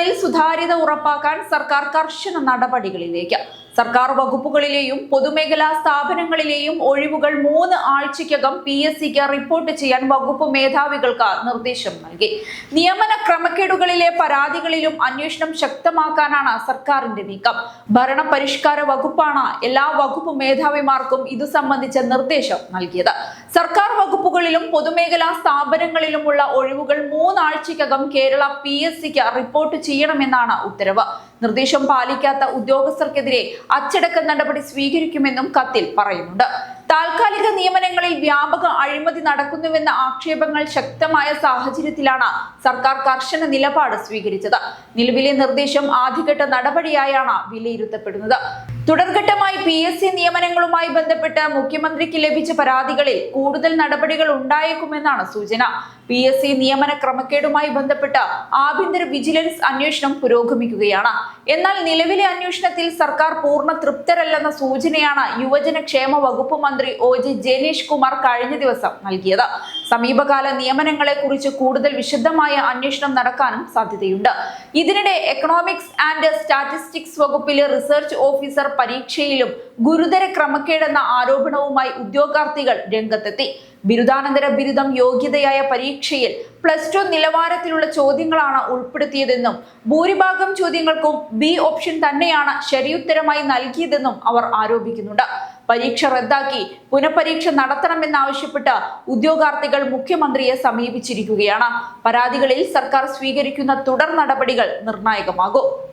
നിയമനങ്ങളിൽ സുതാര്യത ഉറപ്പാക്കാൻ സർക്കാർ കർശന നടപടികളിലേക്ക്. സർക്കാർ വകുപ്പുകളിലെയും പൊതുമേഖലാ സ്ഥാപനങ്ങളിലെയും ഒഴിവുകൾ 3 ആഴ്ചയ്ക്കകം PSCക്ക് റിപ്പോർട്ട് ചെയ്യാൻ വകുപ്പ് മേധാവികൾക്ക് നിർദ്ദേശം നൽകി. നിയമന ക്രമക്കേടുകളിലെ പരാതികളിലും അന്വേഷണം ശക്തമാക്കാനാണ് സർക്കാരിന്റെ നീക്കം. ഭരണപരിഷ്കാര വകുപ്പാണ് എല്ലാ വകുപ്പ് മേധാവിമാർക്കും ഇതു സംബന്ധിച്ച നിർദ്ദേശം നൽകിയത്. സർക്കാർ വകുപ്പുകളിലും പൊതുമേഖലാ സ്ഥാപനങ്ങളിലുമുള്ള ഒഴിവുകൾ 3 ആഴ്ചയ്ക്കകം കേരള PSCക്ക് റിപ്പോർട്ട് ചെയ്യണമെന്നാണ് ഉത്തരവ്. നിർദ്ദേശം പാലിക്കാത്ത ഉദ്യോഗസ്ഥർക്കെതിരെ അച്ചടക്ക നടപടി സ്വീകരിക്കുമെന്നും കത്തിൽ പറയുന്നുണ്ട്. താൽക്കാലിക നിയമനങ്ങളിൽ വ്യാപക അഴിമതി നടക്കുന്നുവെന്ന ആക്ഷേപങ്ങൾ ശക്തമായ സാഹചര്യത്തിലാണ് സർക്കാർ കർശന നിലപാട് സ്വീകരിച്ചത്. നിലവിലെ നിർദ്ദേശം ആദ്യഘട്ട നടപടിയായാണ് വിലയിരുത്തപ്പെടുന്നത്. തുടർഘട്ടമായി PSC നിയമനങ്ങളുമായി ബന്ധപ്പെട്ട് മുഖ്യമന്ത്രിക്ക് ലഭിച്ച പരാതികളിൽ കൂടുതൽ നടപടികൾ ഉണ്ടായേക്കുമെന്നാണ് സൂചന. PSC നിയമന ക്രമക്കേടുമായി ബന്ധപ്പെട്ട് ആഭ്യന്തര വിജിലൻസ് അന്വേഷണം പുരോഗമിക്കുകയാണ്. എന്നാൽ നിലവിലെ അന്വേഷണത്തിൽ സർക്കാർ പൂർണ്ണ തൃപ്തരല്ലെന്ന സൂചനയാണ് യുവജനക്ഷേമ വകുപ്പ് മന്ത്രി OJ ജനീഷ് കുമാർ കഴിഞ്ഞ ദിവസം നൽകിയത്. സമീപകാല നിയമനങ്ങളെ കുറിച്ച് കൂടുതൽ വിശദമായ അന്വേഷണം നടക്കാനും സാധ്യതയുണ്ട്. ഇതിനിടെ എക്കണോമിക്സ് ആൻഡ് സ്റ്റാറ്റിസ്റ്റിക്സ് വകുപ്പിലെ റിസർച്ച് ഓഫീസർ പരീക്ഷയിലും ഗുരുതര ക്രമക്കേടെന്ന ആരോപണവുമായി ഉദ്യോഗാർത്ഥികൾ രംഗത്തെത്തി. ബിരുദാനന്തര ബിരുദം യോഗ്യതയായ പരീക്ഷയിൽ +2 നിലവാരത്തിലുള്ള ചോദ്യങ്ങളാണ് ഉൾപ്പെടുത്തിയതെന്നും ഭൂരിഭാഗം ചോദ്യങ്ങൾക്കും B ഓപ്ഷൻ തന്നെയാണ് ശരിയുത്തരമായി നൽകിയതെന്നും അവർ ആരോപിക്കുന്നുണ്ട്. പരീക്ഷ റദ്ദാക്കി പുനഃപരീക്ഷ നടത്തണമെന്നാവശ്യപ്പെട്ട് ഉദ്യോഗാർത്ഥികൾ മുഖ്യമന്ത്രിയെ സമീപിച്ചിരിക്കുകയാണ്. പരാതികളിൽ സർക്കാർ സ്വീകരിക്കുന്ന തുടർ നടപടികൾ നിർണായകമാകും.